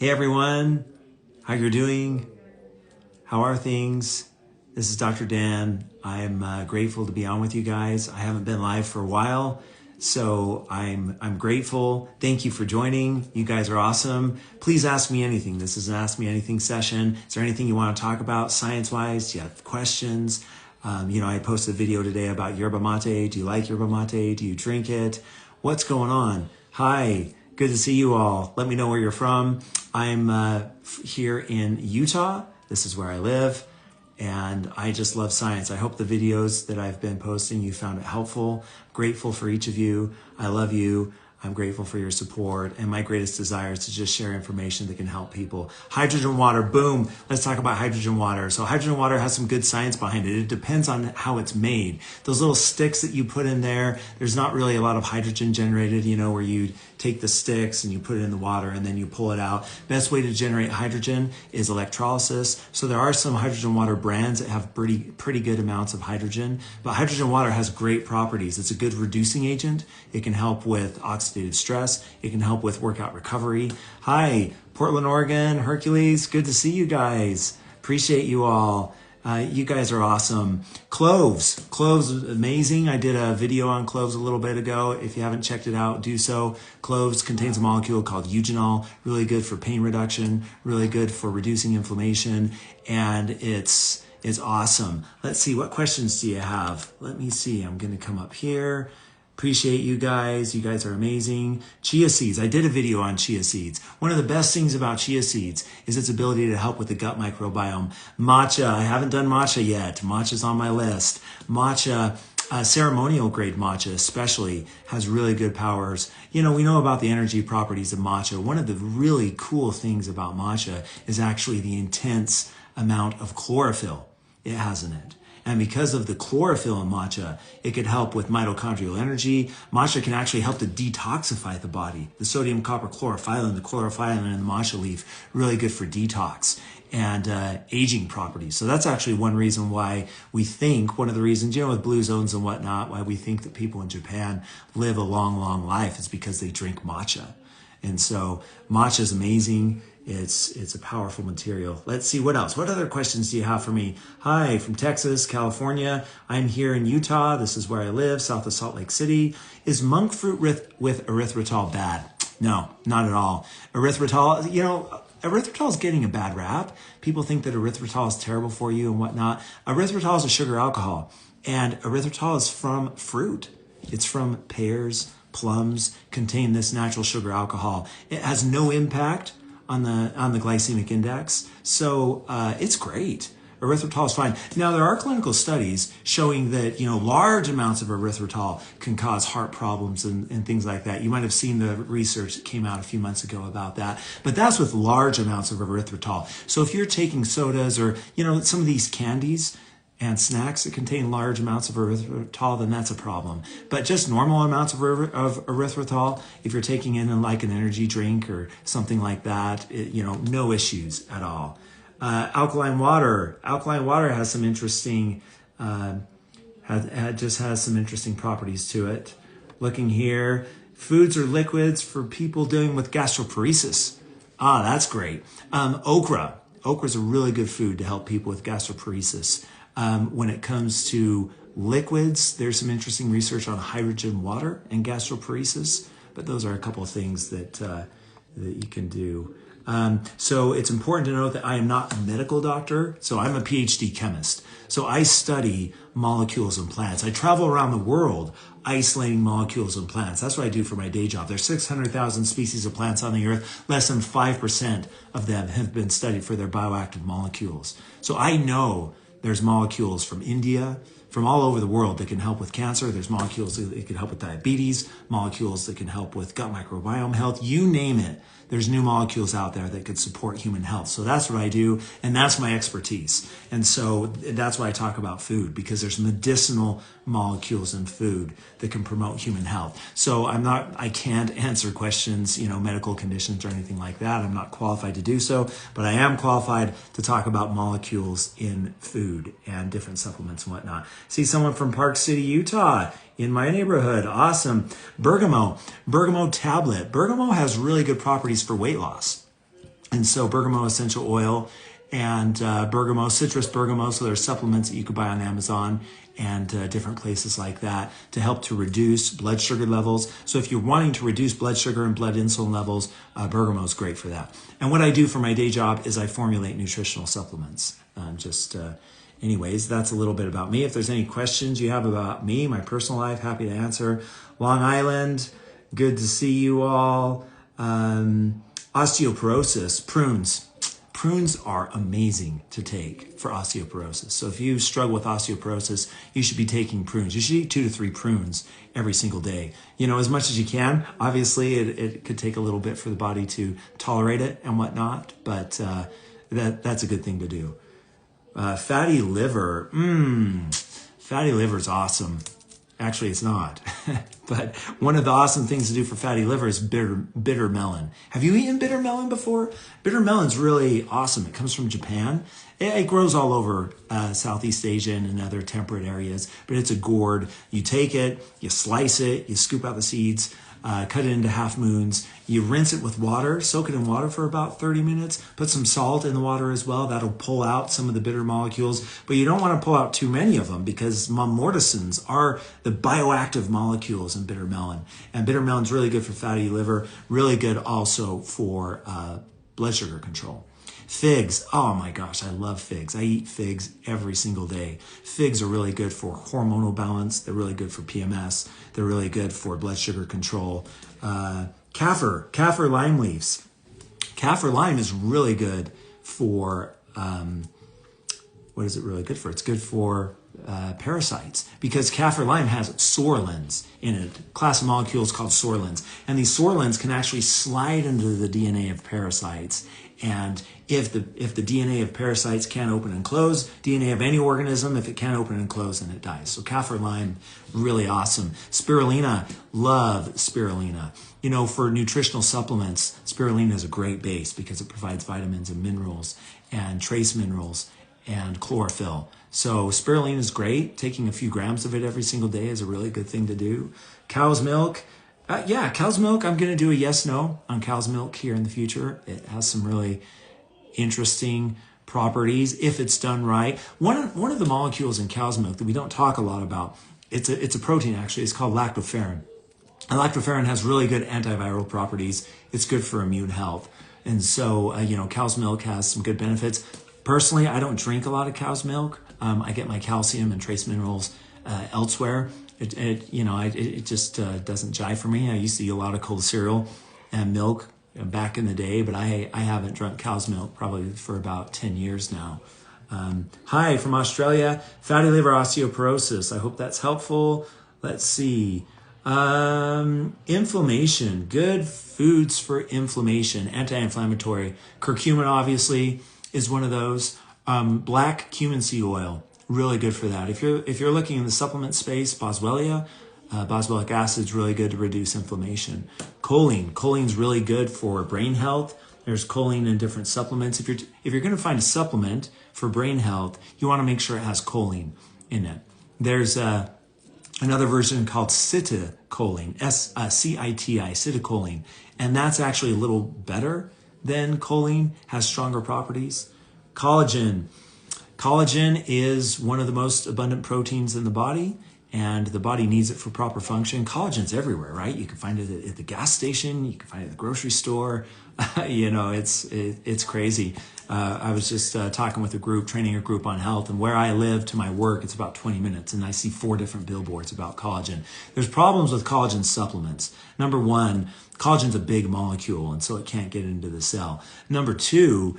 Hey everyone, how you're doing? How are things? This is Dr. Dan. I'm grateful to be on with you guys. I haven't been live for a while, so I'm grateful. Thank you for joining. You guys are awesome. Please ask me anything. This is an Ask Me Anything session. Is there anything you want to talk about science-wise? Do you have questions? I posted a video today about yerba mate. Do you like yerba mate? Do you drink it? What's going on? Hi. Good to see you all. Let me know where you're from. I'm here in Utah. This is where I live, and I just love science. I hope the videos that I've been posting, you found it helpful. Grateful for each of you. I love you. I'm grateful for your support, and my greatest desire is to just share information that can help people. Hydrogen water, boom. Let's talk about hydrogen water. So hydrogen water has some good science behind it. It depends on how it's made. Those little sticks that you put in there, there's not really a lot of hydrogen generated, where you take the sticks and you put it in the water and then you pull it out. Best way to generate hydrogen is electrolysis. So there are some hydrogen water brands that have pretty good amounts of hydrogen, but hydrogen water has great properties. It's a good reducing agent. It can help with oxidative stress. It can help with workout recovery. Hi, Portland, Oregon, Hercules. Good to see you guys. Appreciate you all. You guys are awesome. Cloves, amazing. I did a video on cloves a little bit ago. If you haven't checked it out, do so. Cloves contains a molecule called eugenol, really good for pain reduction, really good for reducing inflammation, and it's awesome. Let's see, what questions do you have? Let me see, I'm gonna come up here. Appreciate you guys. You guys are amazing. Chia seeds. I did a video on chia seeds. One of the best things about chia seeds is its ability to help with the gut microbiome. Matcha. I haven't done matcha yet. Matcha's on my list. Matcha, ceremonial grade matcha especially, has really good powers. We know about the energy properties of matcha. One of the really cool things about matcha is actually the intense amount of chlorophyll it has in it. And because of the chlorophyll in matcha, it could help with mitochondrial energy. Matcha can actually help to detoxify the body. The sodium copper chlorophyllin, the chlorophyllin in the matcha leaf, really good for detox and aging properties. So that's actually one reason why we think, one of the reasons, with blue zones and whatnot, why we think that people in Japan live a long, long life is because they drink matcha. And so matcha is amazing. It's a powerful material. Let's see what else. What other questions do you have for me? Hi, from Texas, California. I'm here in Utah. This is where I live, south of Salt Lake City. Is monk fruit with erythritol bad? No, not at all. Erythritol, erythritol is getting a bad rap. People think that erythritol is terrible for you and whatnot. Erythritol is a sugar alcohol, and erythritol is from fruit. It's from pears, plums, contain this natural sugar alcohol. It has no impact on the glycemic index, so it's great. Erythritol is fine. Now, there are clinical studies showing that large amounts of erythritol can cause heart problems and things like that. You might have seen the research that came out a few months ago about that, but that's with large amounts of erythritol. So if you're taking sodas or some of these candies and snacks that contain large amounts of erythritol, then that's a problem. But just normal amounts of erythritol, if you're taking in like an energy drink or something like that, no issues at all. Alkaline water has some interesting, has some interesting properties to it. Looking here, foods or liquids for people dealing with gastroparesis. That's great. Okra is a really good food to help people with gastroparesis. When it comes to liquids, there's some interesting research on hydrogen water and gastroparesis, but those are a couple of things that you can do. So it's important to note that I am not a medical doctor, so I'm a PhD chemist. So I study molecules in plants. I travel around the world isolating molecules in plants. That's what I do for my day job. There's 600,000 species of plants on the earth. Less than 5% of them have been studied for their bioactive molecules. So I know there's molecules from India, from all over the world that can help with cancer. There's molecules that can help with diabetes, molecules that can help with gut microbiome health, you name it. There's new molecules out there that could support human health. So that's what I do, and that's my expertise. And so that's why I talk about food, because there's medicinal molecules in food that can promote human health. So I can't answer questions, medical conditions or anything like that. I'm not qualified to do so, but I am qualified to talk about molecules in food and different supplements and whatnot. See someone from Park City, Utah. In my neighborhood. Awesome. Bergamot tablet. Bergamot has really good properties for weight loss. And so bergamot essential oil and bergamot, citrus bergamot. So there's supplements that you could buy on Amazon and different places like that to help to reduce blood sugar levels. So if you're wanting to reduce blood sugar and blood insulin levels, bergamot is great for that. And what I do for my day job is I formulate nutritional supplements. Anyways, that's a little bit about me. If there's any questions you have about me, my personal life, happy to answer. Long Island, good to see you all. Osteoporosis, prunes. Prunes are amazing to take for osteoporosis. So if you struggle with osteoporosis, you should be taking prunes. You should eat 2 to 3 prunes every single day. As much as you can. Obviously, it could take a little bit for the body to tolerate it and whatnot, but that's a good thing to do. Fatty liver. Fatty liver is awesome. Actually, it's not. But one of the awesome things to do for fatty liver is bitter melon. Have you eaten bitter melon before? Bitter melon's really awesome. It comes from Japan. It grows all over Southeast Asia and other temperate areas, but it's a gourd. You take it, you slice it, you scoop out the seeds, cut it into half moons. You rinse it with water, soak it in water for about 30 minutes, put some salt in the water as well. That'll pull out some of the bitter molecules, but you don't want to pull out too many of them because mortisins are the bioactive molecules in bitter melon. And bitter melon's really good for fatty liver, really good also for blood sugar control. Figs, oh my gosh, I love figs. I eat figs every single day. Figs are really good for hormonal balance. They're really good for PMS. They're really good for blood sugar control. Kaffir lime leaves. Kaffir lime is really good for, what is it really good for? It's good for parasites because kaffir lime has sorlins in it, a class of molecules called sorlins. And these sorlins can actually slide into the DNA of parasites. And if the DNA of parasites can't open and close, DNA of any organism, if it can't open and close, then it dies. So kaffir lime, really awesome. Spirulina, love spirulina. For nutritional supplements, spirulina is a great base because it provides vitamins and minerals and trace minerals and chlorophyll. So spirulina is great. Taking a few grams of it every single day is a really good thing to do. Cow's milk. Cow's milk, I'm going to do a yes-no on cow's milk here in the future. It has some really interesting properties if it's done right. One of the molecules in cow's milk that we don't talk a lot about, it's a protein actually, it's called lactoferrin. And lactoferrin has really good antiviral properties. It's good for immune health. And so, cow's milk has some good benefits. Personally, I don't drink a lot of cow's milk. I get my calcium and trace minerals elsewhere. It just doesn't jive for me. I used to eat a lot of cold cereal and milk back in the day, but I haven't drunk cow's milk probably for about 10 years now. Hi from Australia, fatty liver osteoporosis. I hope that's helpful. Let's see. Inflammation, good foods for inflammation, anti-inflammatory. Curcumin obviously is one of those. Black cumin seed oil. Really good for that. If you're looking in the supplement space, boswellia, boswellic acid is really good to reduce inflammation. Choline's really good for brain health. There's choline in different supplements. If you're going to find a supplement for brain health, you want to make sure it has choline in it. There's another version called citicoline, C-I-T-I, citicoline, and that's actually a little better than choline, has stronger properties. Collagen. Collagen is one of the most abundant proteins in the body, and the body needs it for proper function. Collagen's everywhere, right? You can find it at the gas station. You can find it at the grocery store. It's crazy. I was just talking with training a group on health, and where I live to my work, it's about 20 minutes, and I see 4 different billboards about collagen. There's problems with collagen supplements. Number 1, collagen's a big molecule, and so it can't get into the cell. Number 2,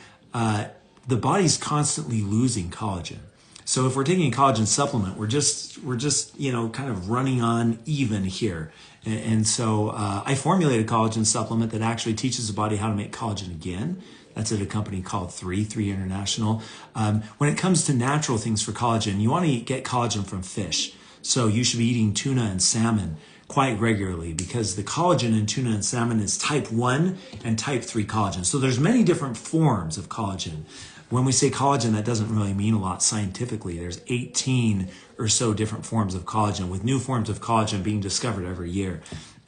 the body's constantly losing collagen. So if we're taking a collagen supplement, we're just kind of running on even here. And so I formulated a collagen supplement that actually teaches the body how to make collagen again. That's at a company called 3 International. When it comes to natural things for collagen, you want to get collagen from fish. So you should be eating tuna and salmon quite regularly because the collagen in tuna and salmon is type 1 and type 3 collagen. So there's many different forms of collagen. When we say collagen, that doesn't really mean a lot scientifically. There's 18 or so different forms of collagen, with new forms of collagen being discovered every year.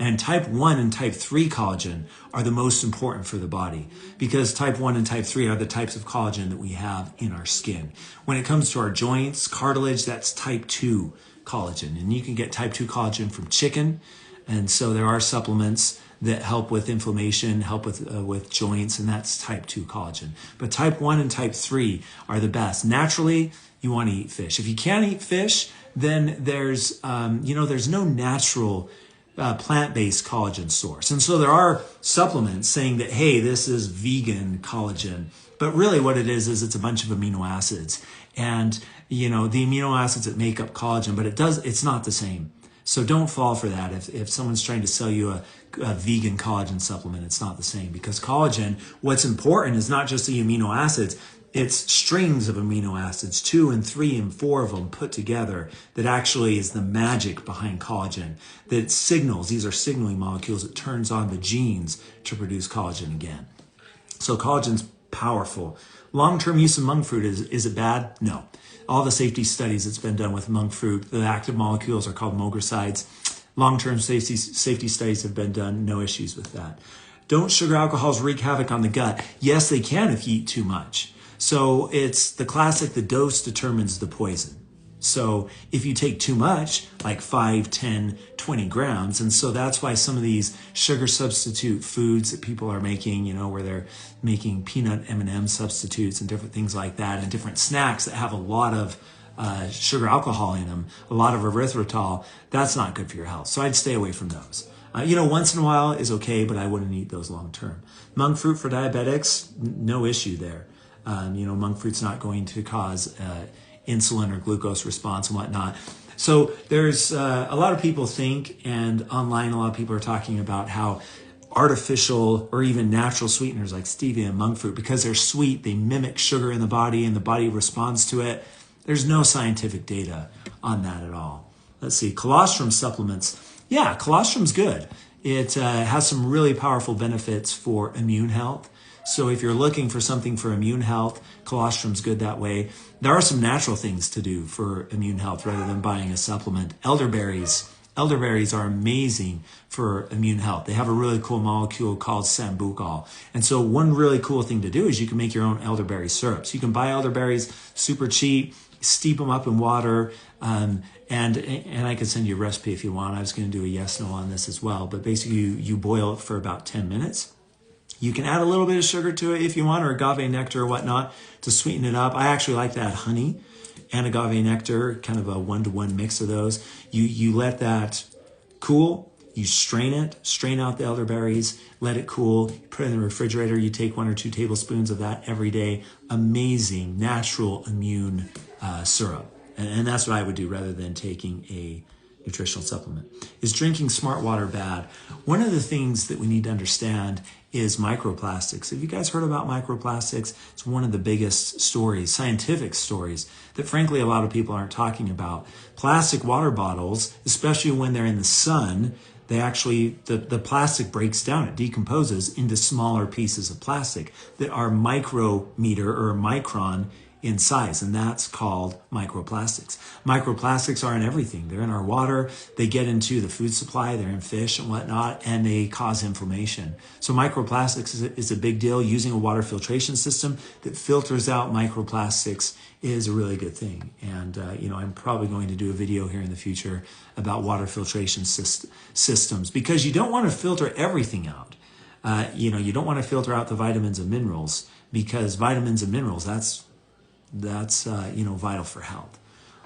And type 1 and type 3 collagen are the most important for the body because type 1 and type 3 are the types of collagen that we have in our skin. When it comes to our joints, cartilage, that's type 2 collagen. And you can get type 2 collagen from chicken. And so there are supplements that help with inflammation, help with joints, and that's type 2 collagen. But type 1 and type 3 are the best. Naturally, you want to eat fish. If you can't eat fish, then there's no natural plant-based collagen source. And so there are supplements saying that, hey, this is vegan collagen. But really what it is it's a bunch of amino acids. And, the amino acids that make up collagen, but it's not the same. So don't fall for that. If someone's trying to sell you a vegan collagen supplement, it's not the same. Because collagen, what's important is not just the amino acids, it's strings of amino acids, 2 and 3 and 4 of them put together, that actually is the magic behind collagen. That signals, these are signaling molecules, it turns on the genes to produce collagen again. So collagen's powerful. Long-term use of monk fruit, is it bad? No. All the safety studies that's been done with monk fruit, the active molecules are called mogicides. Long-term safety studies have been done, no issues with that. Don't sugar alcohols wreak havoc on the gut? Yes, they can if you eat too much. So it's the classic, the dose determines the poison. So if you take too much, like 5, 10, 20 grams, and so that's why some of these sugar substitute foods that people are making, where they're making peanut M&M substitutes and different things like that, and different snacks that have a lot of sugar alcohol in them, a lot of erythritol, that's not good for your health. So I'd stay away from those. Once in a while is okay, but I wouldn't eat those long term. Monk fruit for diabetics, no issue there. Monk fruit's not going to cause insulin or glucose response and whatnot. So there's a lot of people think, and online a lot of people are talking about how artificial or even natural sweeteners like stevia and monk fruit, because they're sweet, they mimic sugar in the body and the body responds to it. There's no scientific data on that at all. Let's see, colostrum supplements. Yeah, colostrum's good. It has some really powerful benefits for immune health. So if you're looking for something for immune health, colostrum's good that way. There are some natural things to do for immune health rather than buying a supplement. Elderberries. Elderberries are amazing for immune health. They have a really cool molecule called sambucol. And so one really cool thing to do is you can make your own elderberry syrups. You can buy elderberries super cheap, steep them up in water, and I could send you a recipe if you want. I was going to do a yes/no on this as well. But basically you boil it for about 10 minutes. You can add a little bit of sugar to it if you want, or agave nectar or whatnot to sweeten it up. I actually like to add honey and agave nectar, kind of a 1-to-1 mix of those. You let that cool, you strain it, strain out the elderberries, let it cool, put it in the refrigerator. You take 1 or 2 tablespoons of that every day. Amazing natural immune syrup. And that's what I would do rather than taking a nutritional supplement. Is drinking smart water bad? One of the things that we need to understand is microplastics. Have you guys heard about microplastics? It's one of the biggest stories, scientific stories, that frankly a lot of people aren't talking about. Plastic water bottles, especially when they're in the sun, they actually, the plastic breaks down, it decomposes into smaller pieces of plastic that are micrometer or micron in size, and that's called microplastics. Microplastics are in everything. They're in our water, they get into the food supply, they're in fish and whatnot, and they cause inflammation. So microplastics is a big deal. Using a water filtration system that filters out microplastics is a really good thing. And I'm probably going to do a video here in the future about water filtration systems, because you don't want to filter everything out. You don't want to filter out the vitamins and minerals, because vitamins and minerals, that's vital for health.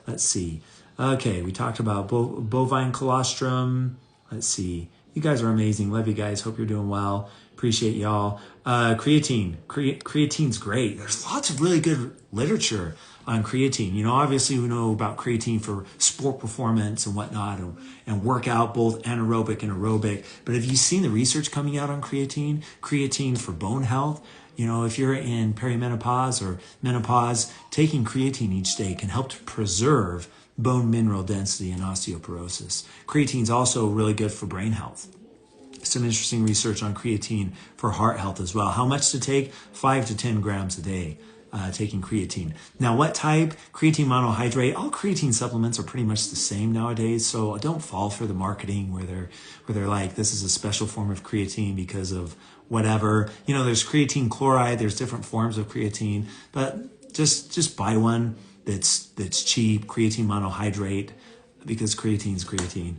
Let's see. Okay, we talked about bovine colostrum. Let's see. You guys are amazing. Love you guys. Hope you're doing well. Appreciate y'all. Creatine. Creatine's great. There's lots of really good literature on creatine. Obviously we know about creatine for sport performance and whatnot, and workout, both anaerobic and aerobic. But have you seen the research coming out on creatine? Creatine for bone health. If you're in perimenopause or menopause, taking creatine each day can help to preserve bone mineral density and osteoporosis. Creatine is also really good for brain health. Some interesting research on creatine for heart health as well. How much to take? 5 to 10 grams a day. taking creatine. Now, what type? Creatine monohydrate. All creatine supplements are pretty much the same nowadays, so don't fall for the marketing where they're like, this is a special form of creatine because of whatever. You know, there's creatine chloride, there's different forms of creatine, but just buy one that's cheap, creatine monohydrate, because creatine's creatine.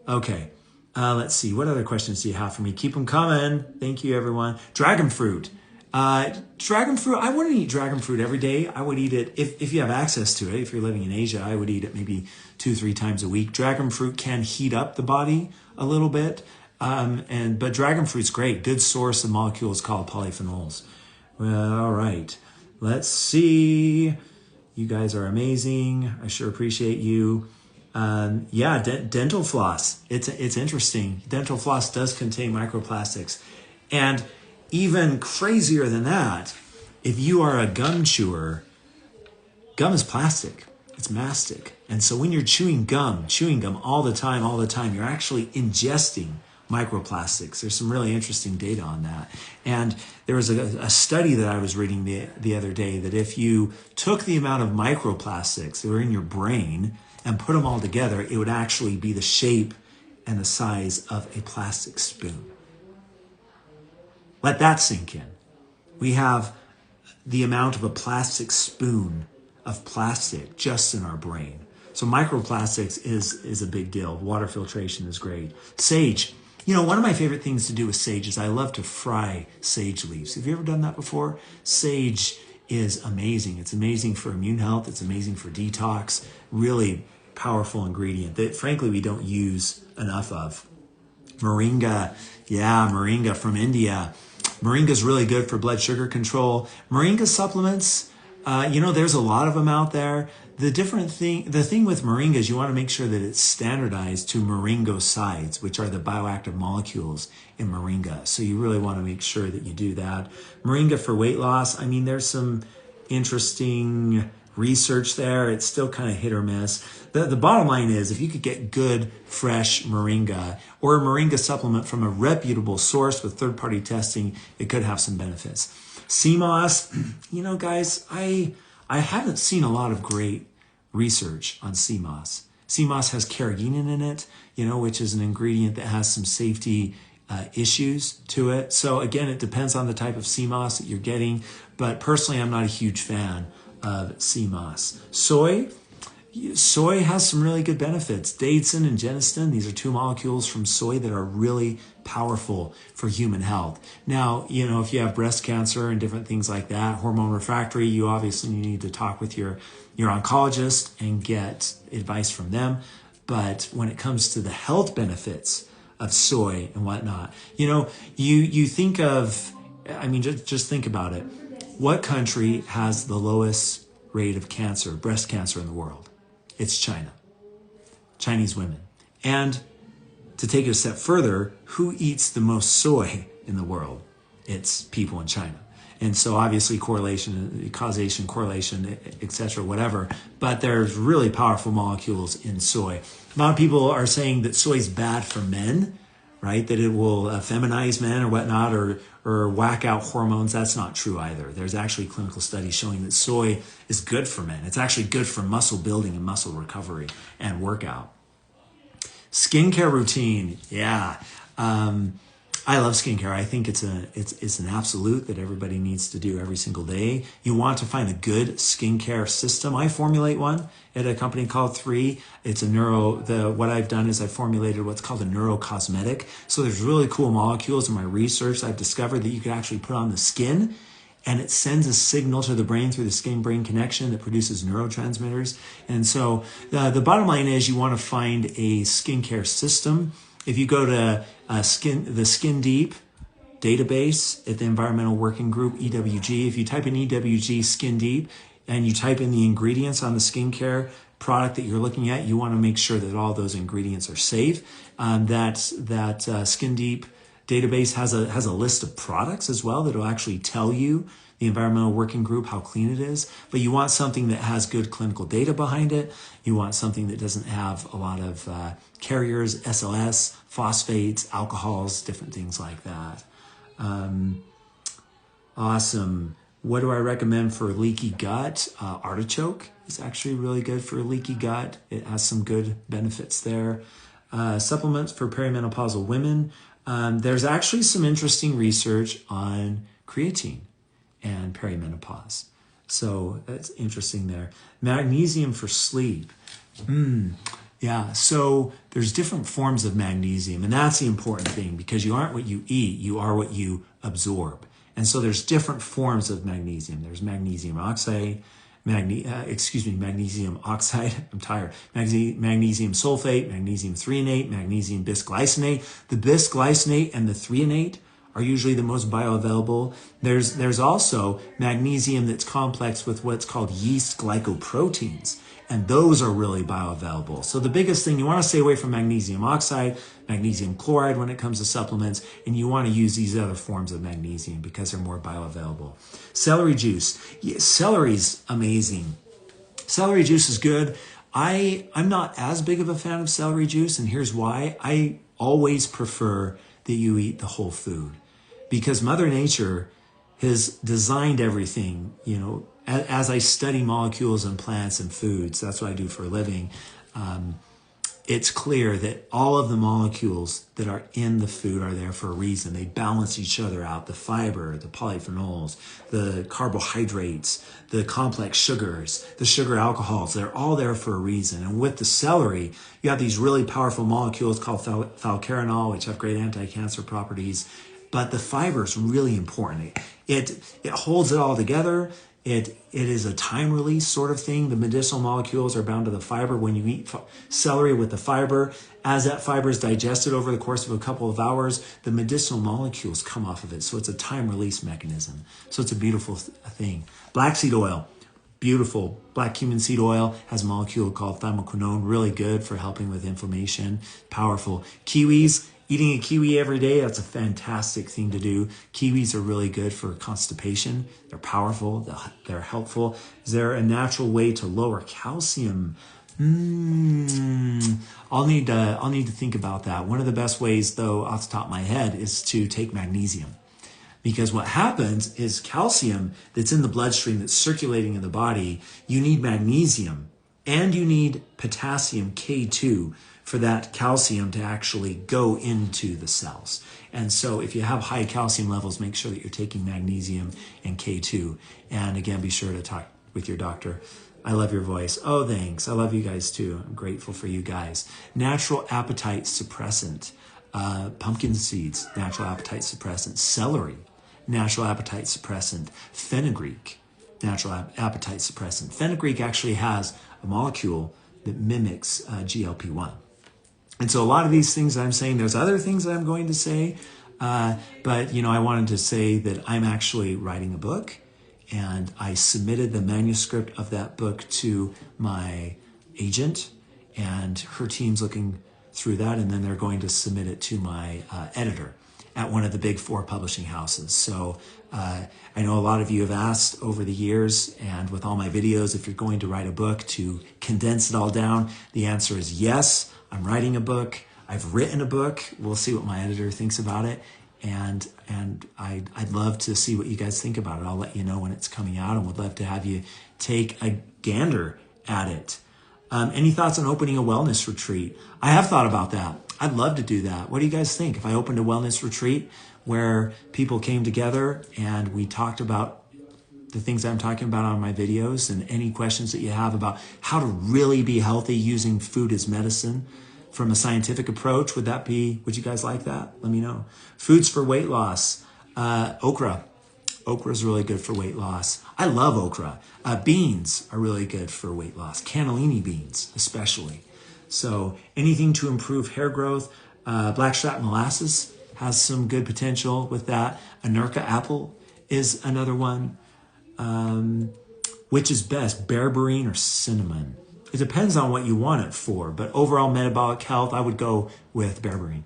Okay, let's see. What other questions do you have for me? Keep them coming. Thank you, everyone. Dragon fruit. Dragon fruit, I wouldn't eat dragon fruit every day. I would eat it, if you have access to it, if you're living in Asia, I would eat it maybe 2-3 times a week. Dragon fruit can heat up the body a little bit, but dragon fruit's great. Good source of molecules called polyphenols. Well, all right. Let's see. You guys are amazing. I sure appreciate you. Dental floss. It's interesting. Dental floss does contain microplastics. And even crazier than that, if you are a gum chewer, gum is plastic. It's mastic. And so when you're chewing gum all the time, you're actually ingesting microplastics. There's some really interesting data on that. And there was a study that I was reading the other day that if you took the amount of microplastics that were in your brain and put them all together, it would actually be the shape and the size of a plastic spoon. Let that sink in. We have the amount of a plastic spoon of plastic just in our brain. So microplastics is a big deal. Water filtration is great. Sage. You know, one of my favorite things to do with sage is I love to fry sage leaves. Have you ever done that before? Sage is amazing. It's amazing for immune health. It's amazing for detox. Really powerful ingredient that frankly we don't use enough of. Moringa. Yeah, Moringa from India. Moringa is really good for blood sugar control. Moringa supplements, there's a lot of them out there. The thing with Moringa is you want to make sure that it's standardized to moringosides, which are the bioactive molecules in Moringa. So you really want to make sure that you do that. Moringa for weight loss, I mean, there's some interesting research there. It's still kind of hit or miss. The bottom line is if you could get good, fresh Moringa or a Moringa supplement from a reputable source with third-party testing, it could have some benefits. Sea moss, guys, I haven't seen a lot of great research on sea moss. Sea moss has carrageenan in it, which is an ingredient that has some safety issues to it. So again, it depends on the type of sea moss that you're getting, but personally, I'm not a huge fan of sea moss. Soy has some really good benefits. Daidzein and genistein, these are two molecules from soy that are really powerful for human health. Now, if you have breast cancer and different things like that, hormone refractory, you obviously need to talk with your oncologist and get advice from them. But when it comes to the health benefits of soy and whatnot, you think of, just think about it. What country has the lowest rate of cancer, breast cancer in the world? It's China. Chinese women. And to take it a step further, who eats the most soy in the world? It's people in China. And so obviously causation, correlation, etc., whatever. But there's really powerful molecules in soy. A lot of people are saying that soy is bad for men, right? That it will feminize men or whatnot, or whack out hormones. That's not true either. There's actually clinical studies showing that soy is good for men. It's actually good for muscle building and muscle recovery and workout. Skincare routine. Yeah. I love skincare. I think it's an absolute that everybody needs to do every single day. You want to find a good skincare system. I formulate one at a company called 3. It's what I've done is I've formulated what's called a neurocosmetic. So there's really cool molecules in my research. I've discovered that you can actually put on the skin and it sends a signal to the brain through the skin-brain connection that produces neurotransmitters. And so the bottom line is you want to find a skincare system. If you go to the Skin Deep database at the Environmental Working Group, EWG, if you type in EWG Skin Deep and you type in the ingredients on the skincare product that you're looking at, you want to make sure that all those ingredients are safe. That Skin Deep database has a list of products as well that will actually tell you, the Environmental Working Group, how clean it is. But you want something that has good clinical data behind it. You want something that doesn't have a lot of carriers, SLS, phosphates, alcohols, different things like that. Awesome. What do I recommend for leaky gut? Artichoke is actually really good for leaky gut. It has some good benefits there. Supplements for perimenopausal women. There's actually some interesting research on creatine and perimenopause. So that's interesting there. Magnesium for sleep. Yeah, so there's different forms of magnesium, and that's the important thing, because you aren't what you eat, you are what you absorb. And so there's different forms of magnesium. There's magnesium oxide, magnesium oxide, I'm tired, magnesium sulfate, magnesium threonate, magnesium bisglycinate. The bisglycinate and the threonate are usually the most bioavailable. There's also magnesium that's complex with what's called yeast glycoproteins, and those are really bioavailable. So the biggest thing, you want to stay away from magnesium oxide, magnesium chloride when it comes to supplements, and you want to use these other forms of magnesium because they're more bioavailable. Celery juice. Yeah, celery's amazing. Celery juice is good. I'm not as big of a fan of celery juice, and here's why. I always prefer that you eat the whole food, because Mother Nature has designed everything, you know, as I study molecules and plants and foods, that's what I do for a living. It's clear that all of the molecules that are in the food are there for a reason. They balance each other out. The fiber, the polyphenols, the carbohydrates, the complex sugars, the sugar alcohols, they're all there for a reason. And with the celery, you have these really powerful molecules called falcarinol, which have great anti-cancer properties. But the fiber is really important. It holds it all together. It is a time release sort of thing. The medicinal molecules are bound to the fiber. When you eat celery with the fiber, as that fiber is digested over the course of a couple of hours, the medicinal molecules come off of it. So it's a time release mechanism. So it's a beautiful thing. Black seed oil, beautiful. Black cumin seed oil has a molecule called thymoquinone, really good for helping with inflammation, powerful. Kiwis. Eating a kiwi every day, that's a fantastic thing to do. Kiwis are really good for constipation. They're powerful, they're helpful. Is there a natural way to lower calcium? I'll need to think about that. One of the best ways, though, off the top of my head, is to take magnesium. Because what happens is calcium that's in the bloodstream, that's circulating in the body, you need magnesium and you need potassium K2 for that calcium to actually go into the cells. And so if you have high calcium levels, make sure that you're taking magnesium and K2. And again, be sure to talk with your doctor. I love your voice. Oh, thanks. I love you guys too. I'm grateful for you guys. Natural appetite suppressant. Pumpkin seeds, natural appetite suppressant. Celery, natural appetite suppressant. Fenugreek, natural appetite suppressant. Fenugreek actually has a molecule that mimics GLP-1. And so a lot of these things that I'm saying, there's other things that I'm going to say, but you know, I wanted to say that I'm actually writing a book, and I submitted the manuscript of that book to my agent, and her team's looking through that, and then they're going to submit it to my editor at one of the big 4 publishing houses. So I know a lot of you have asked over the years, and with all my videos, if you're going to write a book, to condense it all down. The answer is yes. I'm writing a book. I've written a book. We'll see what my editor thinks about it. And I'd love to see what you guys think about it. I'll let you know when it's coming out, and would love to have you take a gander at it. Any thoughts on opening a wellness retreat? I have thought about that. I'd love to do that. What do you guys think? If I opened a wellness retreat where people came together and we talked about the things I'm talking about on my videos, and any questions that you have about how to really be healthy using food as medicine from a scientific approach, would you guys like that? Let me know. Foods for weight loss. Okra. Okra is really good for weight loss. I love okra. Beans are really good for weight loss. Cannellini beans, especially. So anything to improve hair growth. Blackstrap molasses has some good potential with that. Anurka apple is another one. Which is best, berberine or cinnamon? It depends on what you want it for, but overall metabolic health, I would go with berberine.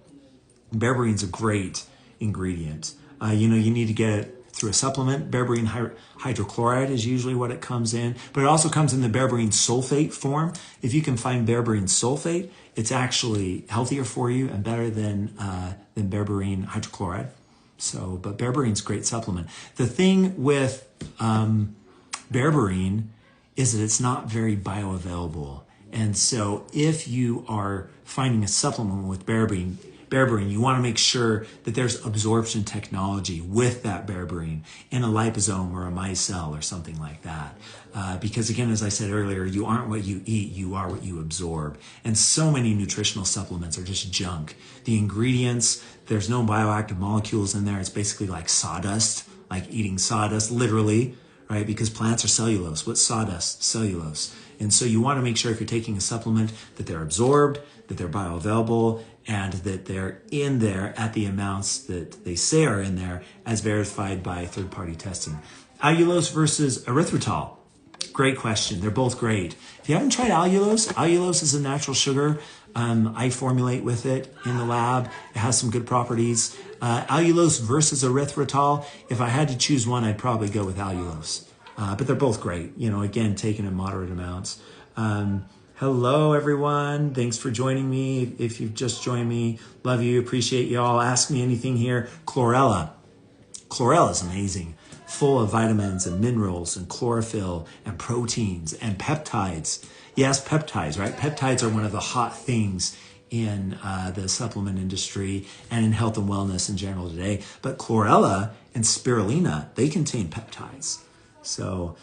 Berberine's a great ingredient. You need to get it through a supplement. Berberine hydrochloride is usually what it comes in, but it also comes in the berberine sulfate form. If you can find berberine sulfate, it's actually healthier for you and better than berberine hydrochloride. But berbeриne's a great supplement. The thing with berberine is that it's not very bioavailable. And so if you are finding a supplement with berberine, you want to make sure that there's absorption technology with that berberine in a liposome or a micelle or something like that. Because again, as I said earlier, you aren't what you eat, you are what you absorb. And so many nutritional supplements are just junk. The ingredients, there's no bioactive molecules in there. It's basically like sawdust, like eating sawdust, literally, right? Because plants are cellulose. What's sawdust? Cellulose. And so you want to make sure if you're taking a supplement that they're absorbed, that they're bioavailable, and that they're in there at the amounts that they say are in there as verified by third-party testing. Allulose versus erythritol. Great question. They're both great. If you haven't tried allulose is a natural sugar. I formulate with it in the lab. It has some good properties. Allulose versus erythritol. If I had to choose one, I'd probably go with allulose. But they're both great. Again, taken in moderate amounts. Hello, everyone. Thanks for joining me. If you've just joined me, love you. Appreciate you all. Ask me anything here. Chlorella. Chlorella is amazing. Full of vitamins and minerals and chlorophyll and proteins and peptides. Yes, peptides, right? Peptides are one of the hot things in the supplement industry and in health and wellness in general today. But chlorella and spirulina, they contain peptides. So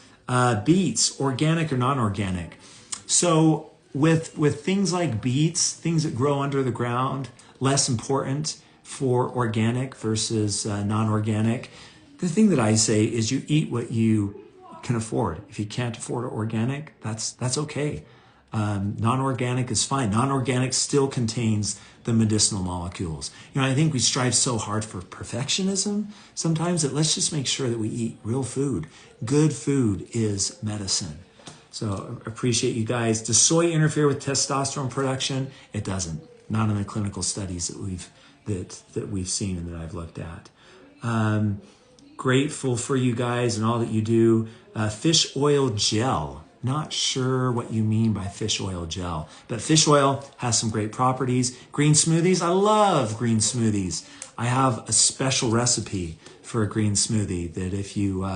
beets, organic or non-organic. So with things like beets, things that grow under the ground, less important for organic versus non-organic. The thing that I say is you eat what you can afford. If you can't afford organic, that's okay. Non-organic is fine. Non-organic still contains the medicinal molecules. I think we strive so hard for perfectionism sometimes that let's just make sure that we eat real food. Good food is medicine. So appreciate you guys. Does soy interfere with testosterone production? It doesn't. Not in the clinical studies that we've seen and that I've looked at. Grateful for you guys and all that you do. Fish oil gel. Not sure what you mean by fish oil gel, but fish oil has some great properties. Green smoothies. I love green smoothies. I have a special recipe for a green smoothie that if you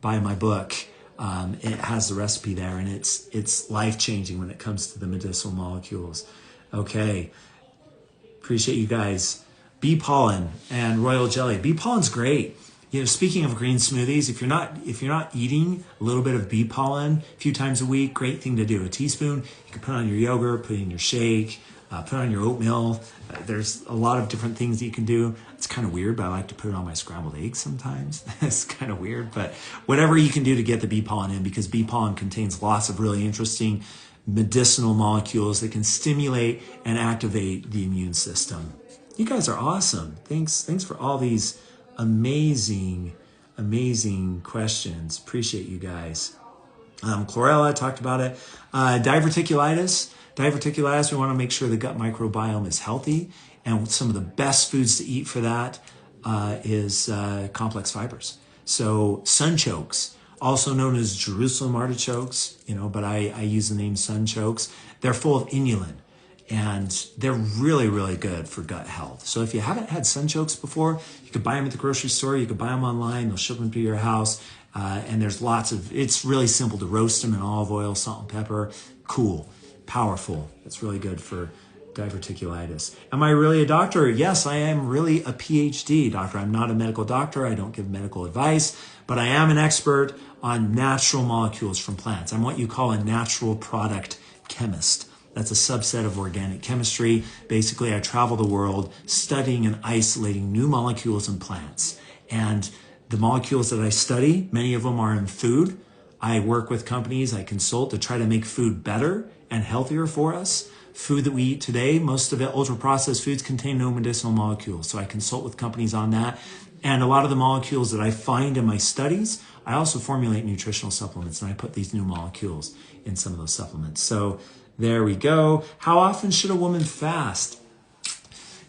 buy my book, it has the recipe there, and it's life-changing when it comes to the medicinal molecules. Okay. Appreciate you guys. Bee pollen and royal jelly. Bee pollen's great. Speaking of green smoothies, if you're not eating a little bit of bee pollen a few times a week, great thing to do. A teaspoon, you can put on your yogurt, put in your shake, put on your oatmeal. There's a lot of different things that you can do. It's kind of weird, but I like to put it on my scrambled eggs sometimes. It's kind of weird, but whatever you can do to get the bee pollen in, because bee pollen contains lots of really interesting medicinal molecules that can stimulate and activate the immune system. You guys are awesome. Thanks for all these amazing questions. Appreciate you guys. Chlorella, I talked about it. Diverticulitis, we want to make sure the gut microbiome is healthy, and some of the best foods to eat for that is complex fibers. So sunchokes, also known as Jerusalem artichokes, but I use the name sunchokes. They're full of inulin, and they're really, really good for gut health. So if you haven't had sunchokes before, you could buy them at the grocery store, you could buy them online, they'll ship them to your house, and there's it's really simple to roast them in olive oil, salt and pepper. Cool, powerful. It's really good for diverticulitis. Am I really a doctor? Yes, I am really a PhD doctor. I'm not a medical doctor. I don't give medical advice, but I am an expert on natural molecules from plants. I'm what you call a natural product chemist. That's a subset of organic chemistry. Basically, I travel the world studying and isolating new molecules in plants. And the molecules that I study, many of them are in food. I work with companies, I consult to try to make food better and healthier for us. Food that we eat today, most of it, ultra-processed foods, contain no medicinal molecules. So I consult with companies on that. And a lot of the molecules that I find in my studies, I also formulate nutritional supplements, and I put these new molecules in some of those supplements. So there we go. How often should a woman fast?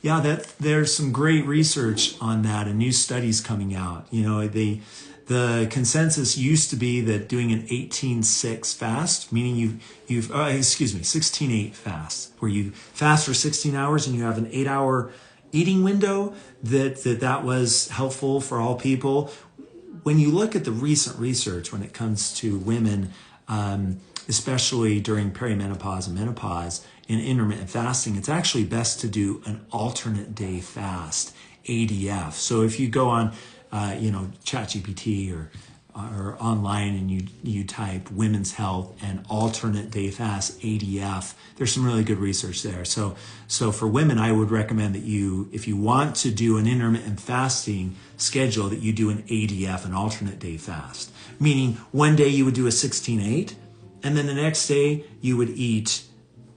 Yeah, there's some great research on that and new studies coming out. The consensus used to be that doing an 18-6 fast, meaning 16-8 fast, where you fast for 16 hours and you have an 8-hour eating window, that was helpful for all people. When you look at the recent research when it comes to women, especially during perimenopause and menopause in intermittent fasting, it's actually best to do an alternate day fast, ADF. So if you go on, ChatGPT or online and you type women's health and alternate day fast, ADF, there's some really good research there. So for women, I would recommend that if you want to do an intermittent fasting schedule, that you do an ADF, an alternate day fast. Meaning one day you would do a 16-8, and then the next day you would eat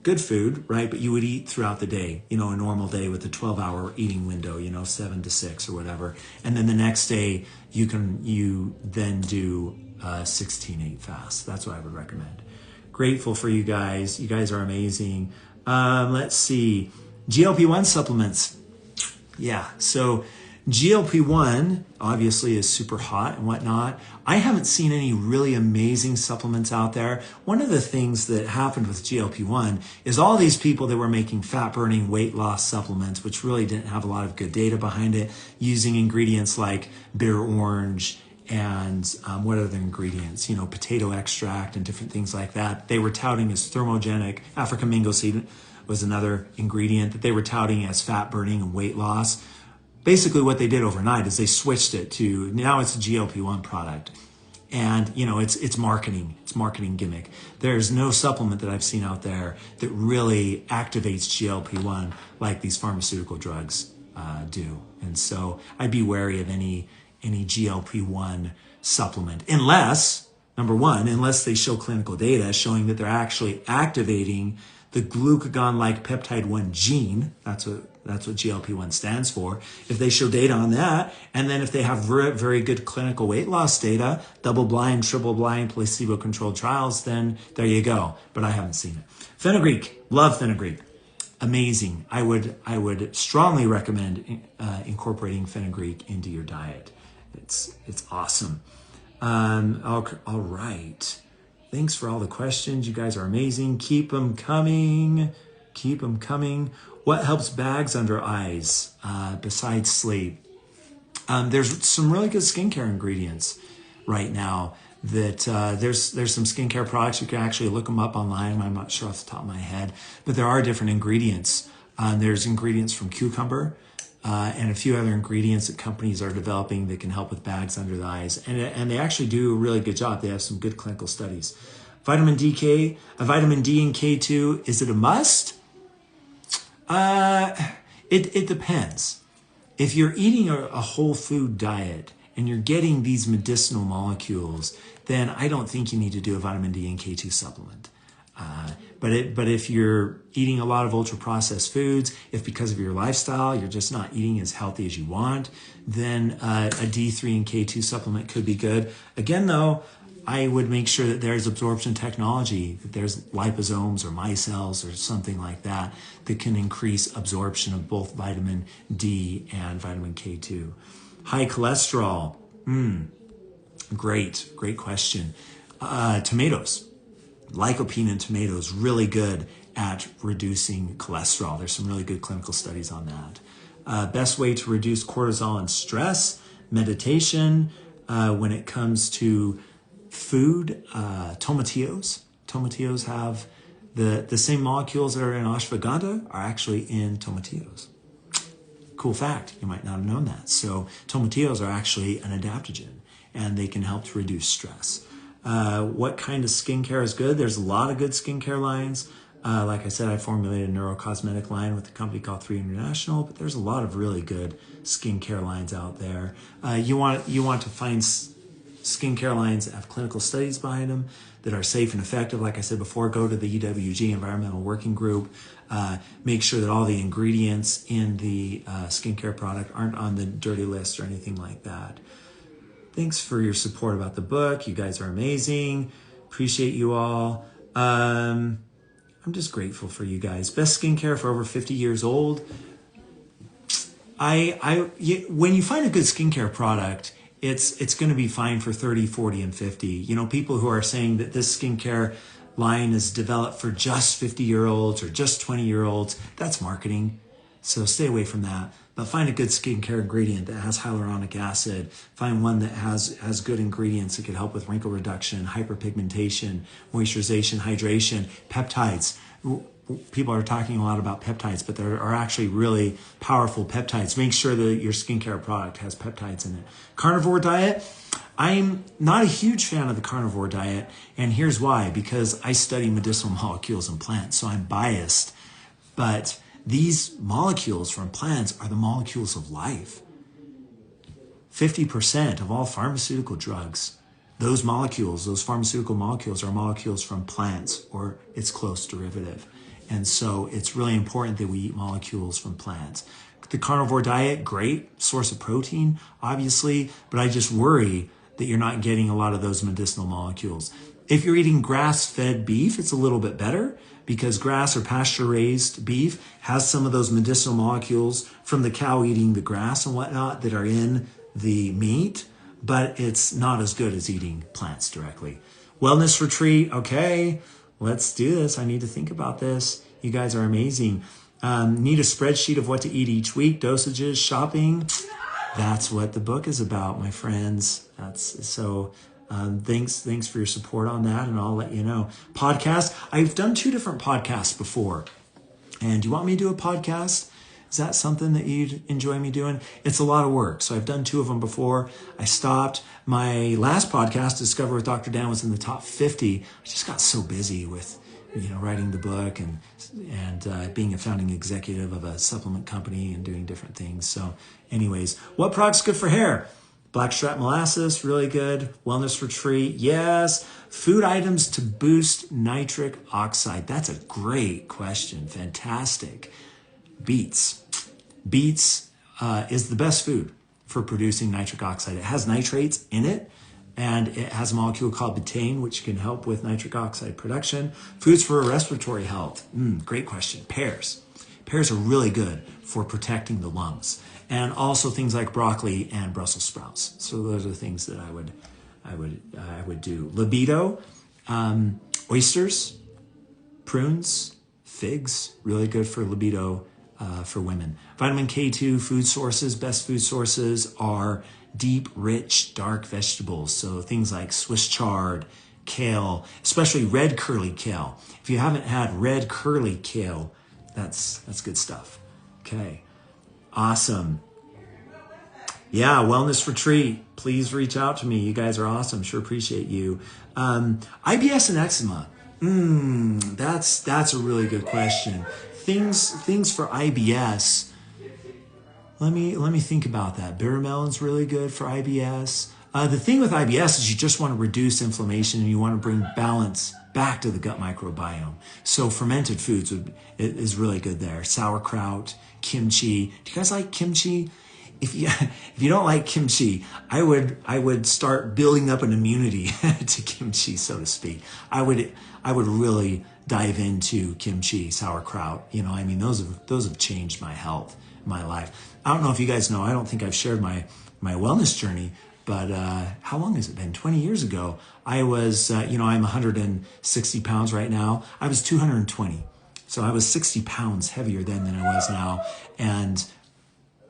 good food, right? But you would eat throughout the day, a normal day with a 12-hour eating window, 7 to 6 or whatever. And then the next day you then do a 16-8 fast. That's what I would recommend. Grateful for you guys. You guys are amazing. Let's see. GLP-1 supplements. Yeah. So GLP-1 obviously is super hot and whatnot. I haven't seen any really amazing supplements out there. One of the things that happened with GLP-1 is all these people that were making fat-burning weight loss supplements, which really didn't have a lot of good data behind it, using ingredients like bitter orange and what other ingredients, potato extract and different things like that. They were touting as thermogenic. African mango seed was another ingredient that they were touting as fat-burning and weight loss. Basically what they did overnight is they switched it to, now it's a GLP-1 product. And, it's marketing. It's marketing gimmick. There's no supplement that I've seen out there that really activates GLP-1 like these pharmaceutical drugs do. And so I'd be wary of any GLP-1 supplement unless they show clinical data showing that they're actually activating the glucagon-like peptide 1 gene. That's what GLP-1 stands for. If they show data on that, and then if they have very, very good clinical weight loss data, double-blind, triple-blind, placebo-controlled trials, then there you go. But I haven't seen it. Fenugreek, love fenugreek. Amazing. I would strongly recommend incorporating fenugreek into your diet. It's awesome. All right. Thanks for all the questions. You guys are amazing. Keep them coming. What helps bags under eyes besides sleep? There's some really good skincare ingredients right now that there's some skincare products. You can actually look them up online. I'm not sure off the top of my head, but there are different ingredients. There's ingredients from cucumber and a few other ingredients that companies are developing that can help with bags under the eyes. And they actually do a really good job. They have some good clinical studies. Vitamin D and K2, is it a must? It depends. If you're eating a whole food diet and you're getting these medicinal molecules, then I don't think you need to do a vitamin D and K2 supplement. But if you're eating a lot of ultra processed foods, if because of your lifestyle you're just not eating as healthy as you want, then a D3 and K2 supplement could be good. Again, though, I would make sure that there's absorption technology, that there's liposomes or micelles or something like that that can increase absorption of both vitamin D and vitamin K2. High cholesterol. Great question. Tomatoes. Lycopene in tomatoes, really good at reducing cholesterol. There's some really good clinical studies on that. Best way to reduce cortisol and stress, meditation. When it comes to food, tomatillos. Tomatillos have the same molecules that are in ashwagandha are actually in tomatillos. Cool fact, you might not have known that. So tomatillos are actually an adaptogen and they can help to reduce stress. What kind of skincare is good? There's a lot of good skincare lines. Like I said, I formulated a neurocosmetic line with a company called 3 International, but there's a lot of really good skincare lines out there. You want to find skincare lines that have clinical studies behind them that are safe and effective. Like I said before, go to the EWG Environmental Working Group. Make sure that all the ingredients in the skincare product aren't on the dirty list or anything like that. Thanks for your support about the book. You guys are amazing. Appreciate you all. I'm just grateful for you guys. Best skincare for over 50 years old. When you find a good skincare product, it's going to be fine for 30, 40, and 50. You know, people who are saying that this skincare line is developed for just 50-year-olds or just 20-year-olds, that's marketing. So stay away from that. but find a good skincare ingredient that has hyaluronic acid. Find one that has good ingredients that could help with wrinkle reduction, hyperpigmentation, moisturization, hydration, peptides. People are talking a lot about peptides, but there are actually really powerful peptides. Make sure that your skincare product has peptides in it. Carnivore diet. I'm not a huge fan of the carnivore diet, and here's why. Because I study medicinal molecules in plants, so I'm biased. But these molecules from plants are the molecules of life. 50% of all pharmaceutical drugs, those molecules, those pharmaceutical molecules, are molecules from plants or its close derivative. And so it's really important that we eat molecules from plants. The carnivore diet, great source of protein, obviously, but I just worry that you're not getting a lot of those medicinal molecules. If you're eating grass-fed beef, it's a little bit better because grass or pasture-raised beef has some of those medicinal molecules from the cow eating the grass and whatnot that are in the meat, but it's not as good as eating plants directly. Wellness retreat, okay, let's do this. I need to think about this. You guys are amazing. Need a spreadsheet of what to eat each week, dosages, shopping. That's what the book is about, my friends. Thanks for your support on that, and I'll let you know. Podcast. I've done 2 different podcasts before. And do you want me to do a podcast? Is that something that you'd enjoy me doing? It's a lot of work. So I've done 2 of them before. I stopped. My last podcast, Discover with Dr. Dan, was in the top 50. I just got so busy with writing the book and being a founding executive of a supplement company and doing different things. So anyways, what product's good for hair? Blackstrap molasses, really good. Wellness retreat, yes. Food items to boost nitric oxide. That's a great question. Fantastic. Beets. Beets is the best food for producing nitric oxide. It has nitrates in it, and it has a molecule called betaine, which can help with nitric oxide production. Foods for respiratory health. Great question. Pears. Pears are really good for protecting the lungs. And also things like broccoli and Brussels sprouts. So those are the things that I would do. Libido, oysters, prunes, figs, really good for libido for women. Vitamin K2 food sources, best food sources are deep, rich, dark vegetables. So things like Swiss chard, kale, especially red curly kale. If you haven't had red curly kale, that's good stuff. Okay. Awesome. Yeah, wellness retreat. Please reach out to me. You guys are awesome. Sure appreciate you. IBS and eczema. That's a really good question. Things for IBS. Let me think about that. Bitter melon's really good for IBS. The thing with IBS is you just want to reduce inflammation and you want to bring balance back to the gut microbiome. So fermented foods is really good there. Sauerkraut, kimchi. Do you guys like kimchi? If you don't like kimchi, I would start building up an immunity to kimchi, so to speak. I would really dive into kimchi, sauerkraut. Those have changed my health, my life. I don't know if you guys know. I don't think I've shared my wellness journey. But how long has it been? 20 years ago, I was, I'm 160 pounds right now. I was 220. So I was 60 pounds heavier then than I was now. And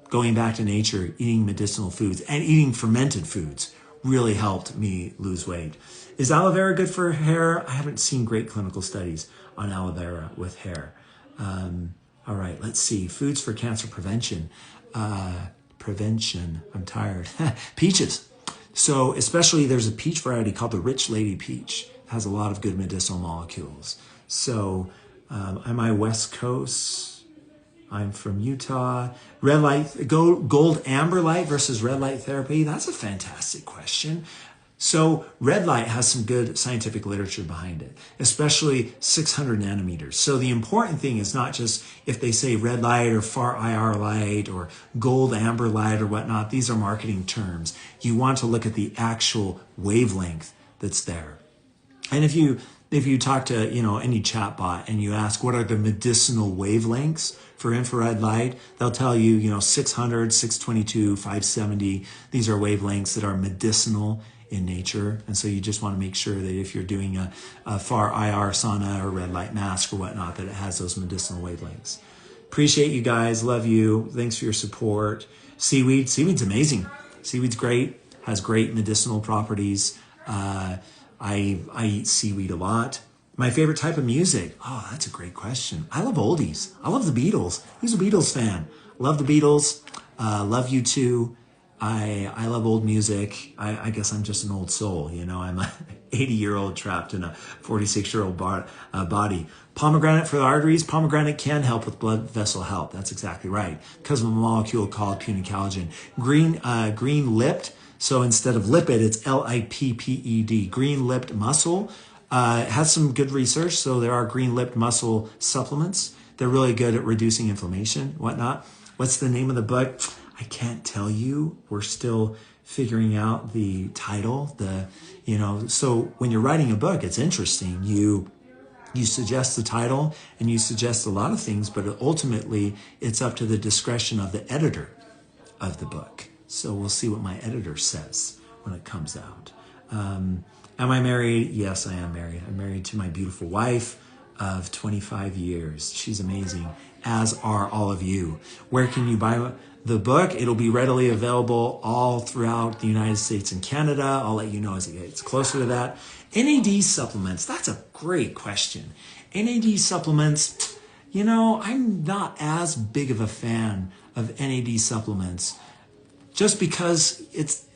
going back to nature, eating medicinal foods and eating fermented foods really helped me lose weight. Is aloe vera good for hair? I haven't seen great clinical studies on aloe vera with hair. All right, let's see. Foods for cancer prevention. I'm tired. Peaches. So especially there's a peach variety called the Rich Lady Peach. It has a lot of good medicinal molecules. So am I West Coast? I'm from Utah. Red light, gold amber light versus red light therapy. That's a fantastic question. So red light has some good scientific literature behind it, especially 600 nanometers. So the important thing is not just if they say red light or far IR light or gold amber light or whatnot. These are marketing terms. You want to look at the actual wavelength that's there. And if you talk to any chatbot and you ask what are the medicinal wavelengths for infrared light, they'll tell you 600, 622, 570. These are wavelengths that are medicinal in nature. And so you just want to make sure that if you're doing a far IR sauna or red light mask or whatnot, that it has those medicinal wavelengths. Appreciate you guys. Love you. Thanks for your support. Seaweed's amazing. Seaweed's great. Has great medicinal properties. I eat seaweed a lot. My favorite type of music. Oh, that's a great question. I love oldies. I love the Beatles. Who's a Beatles fan? Love the Beatles. Love you too. I love old music. I guess I'm just an old soul. You know, I'm a 80-year-old trapped in a 46-year-old body. Pomegranate for the arteries. Pomegranate can help with blood vessel health. That's exactly right. Because of a molecule called puny collagen. Green lipped. So instead of lipid, it's Lipped. Green lipped mussel. Has some good research. So there are green lipped mussel supplements. They're really good at reducing inflammation, whatnot. What's the name of the book? I can't tell you. We're still figuring out the title. So when you're writing a book, it's interesting. You suggest the title and you suggest a lot of things, but ultimately it's up to the discretion of the editor of the book. So we'll see what my editor says when it comes out. Am I married? Yes, I am married. I'm married to my beautiful wife of 25 years. She's amazing, as are all of you. Where can you buy the book? It'll be readily available all throughout the United States and Canada. I'll let you know as it gets closer to that. NAD supplements, that's a great question. NAD supplements, you know, I'm not as big of a fan of NAD supplements just because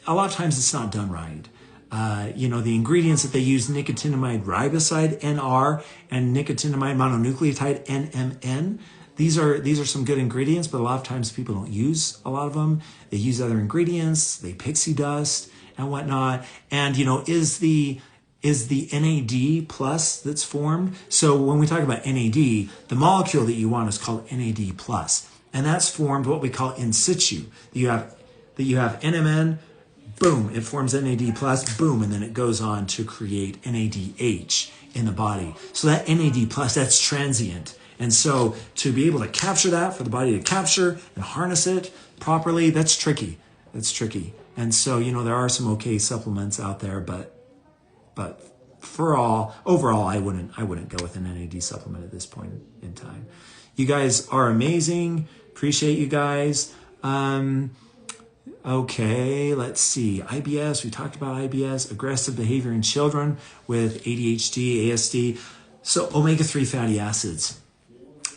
a lot of times it's not done right. The ingredients that they use, nicotinamide riboside, NR, and nicotinamide mononucleotide, NMN. These are some good ingredients, but a lot of times people don't use a lot of them. They use other ingredients, they pixie dust and whatnot. And, is the NAD plus that's formed. So when we talk about NAD, the molecule that you want is called NAD plus. And that's formed what we call in situ. You have NMN, boom, it forms NAD plus, boom, and then it goes on to create NADH in the body. So that NAD plus, that's transient. And so to be able to capture that, for the body to capture and harness it properly, that's tricky. And so, there are some okay supplements out there, but overall, I wouldn't go with an NAD supplement at this point in time. You guys are amazing. Appreciate you guys. Okay, let's see. IBS, we talked about IBS, aggressive behavior in children with ADHD, ASD. So omega-3 fatty acids,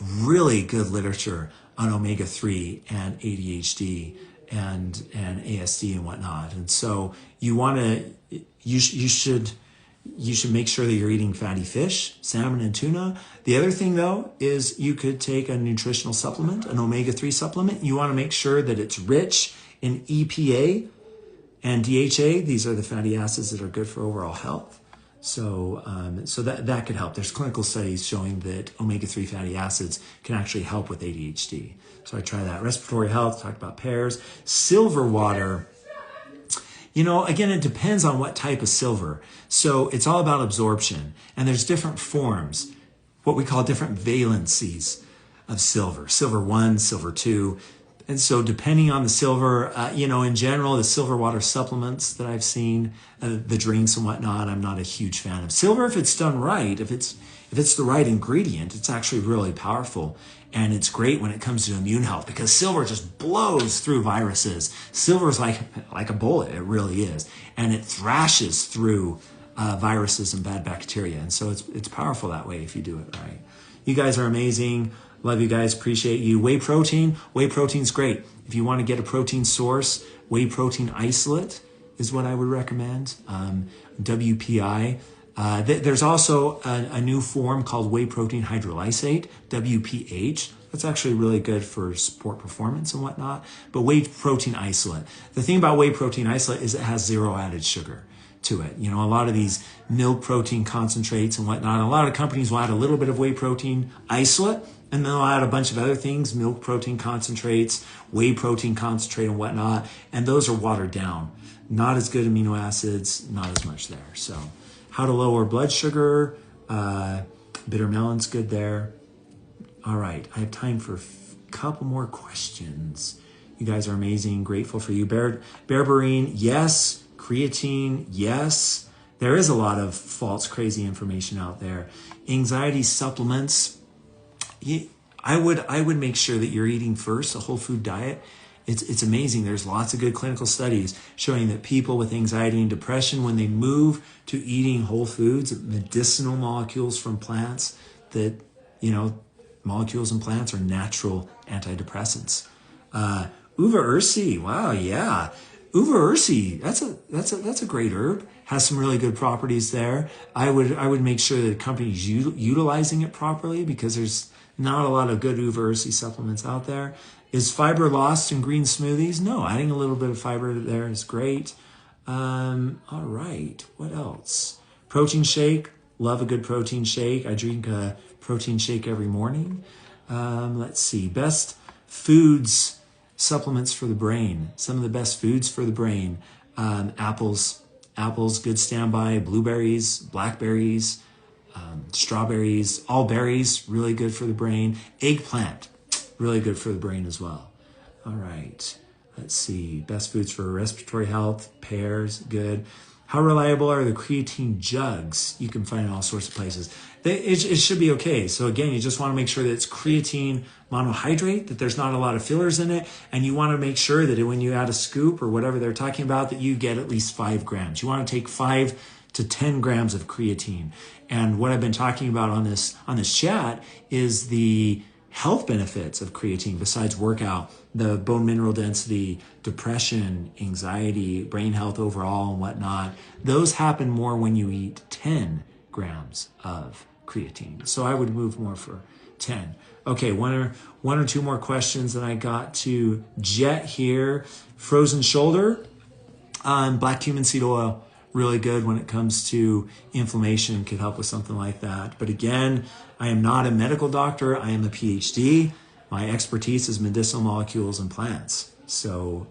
really good literature on omega-3 and ADHD and ASD and whatnot. And so you should make sure that you're eating fatty fish, salmon and tuna. The other thing though is you could take a nutritional supplement, an omega-3 supplement. You want to make sure that it's rich in EPA and DHA. These are the fatty acids that are good for overall health. So that could help. There's clinical studies showing that omega-3 fatty acids can actually help with ADHD. So I try that. Respiratory health, talked about pears. Silver water, again, it depends on what type of silver. So it's all about absorption. And there's different forms, what we call different valencies of silver. Silver 1, silver 2. And so depending on the silver, in general, the silver water supplements that I've seen, the drinks and whatnot, I'm not a huge fan of. Silver, if it's done right, if it's the right ingredient, it's actually really powerful. And it's great when it comes to immune health because silver just blows through viruses. Silver is like a bullet, it really is. And it thrashes through viruses and bad bacteria. And so it's powerful that way if you do it right. You guys are amazing. Love you guys. Appreciate you. Whey protein's great. If you want to get a protein source, whey protein isolate is what I would recommend. WPI. There's also a new form called whey protein hydrolysate, WPH. That's actually really good for sport performance and whatnot. But whey protein isolate. The thing about whey protein isolate is it has zero added sugar to it. A lot of these milk protein concentrates and whatnot, a lot of companies will add a little bit of whey protein isolate, and they'll add a bunch of other things, milk protein concentrates, whey protein concentrate and whatnot, and those are watered down. Not as good amino acids, not as much there. So how to lower blood sugar, bitter melon's good there. All right, I have time for a couple more questions. You guys are amazing, grateful for you. Berberine, yes. Creatine, yes. There is a lot of false, crazy information out there. Anxiety supplements, I would make sure that you're eating first a whole food diet. It's amazing. There's lots of good clinical studies showing that people with anxiety and depression, when they move to eating whole foods, medicinal molecules from plants, that, molecules in plants are natural antidepressants. Uva ursi, wow, yeah. Uva ursi, that's a great herb. Has some really good properties there. I would make sure that the company's utilizing it properly, because there's not a lot of good uva ursi supplements out there. Is fiber lost in green smoothies? No, adding a little bit of fiber there is great. All right, what else? Protein shake, love a good protein shake. I drink a protein shake every morning. Let's see, best foods, supplements for the brain. Some of the best foods for the brain. Apples, good standby. Blueberries, blackberries, strawberries, all berries, really good for the brain. Eggplant, really good for the brain as well. All right, let's see. Best foods for respiratory health, pears, good. How reliable are the creatine jugs? You can find in all sorts of places. It should be okay. So again, you just want to make sure that it's creatine monohydrate, that there's not a lot of fillers in it. And you want to make sure that when you add a scoop or whatever they're talking about, that you get at least 5 grams. You want to take 5 to 10 grams of creatine. And what I've been talking about on this chat is the health benefits of creatine besides workout, the bone mineral density, depression, anxiety, brain health overall and whatnot. Those happen more when you eat 10 grams of creatine. So I would move more for 10. Okay, one or two more questions that I got to Jet here. Frozen shoulder, black cumin seed oil. Really good when it comes to inflammation, could help with something like that. But again, I am not a medical doctor. I am a PhD. My expertise is medicinal molecules and plants. So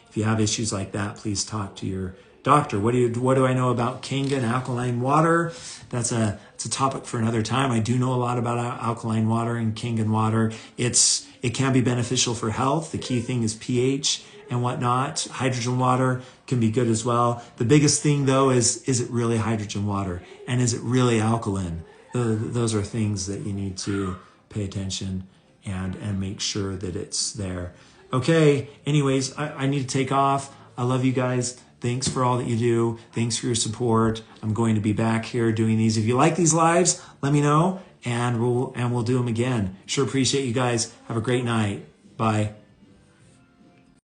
if you have issues like that, please talk to your doctor. What do I know about Kangen alkaline water? It's a topic for another time. I do know a lot about alkaline water and Kangen water. It can be beneficial for health. The key thing is pH and whatnot. Hydrogen water can be good as well. The biggest thing though is it really hydrogen water? And is it really alkaline? Those are things that you need to pay attention and make sure that it's there. Okay, anyways, I need to take off. I love you guys. Thanks for all that you do. Thanks for your support. I'm going to be back here doing these. If you like these lives, let me know and we'll do them again. Sure appreciate you guys. Have a great night. Bye.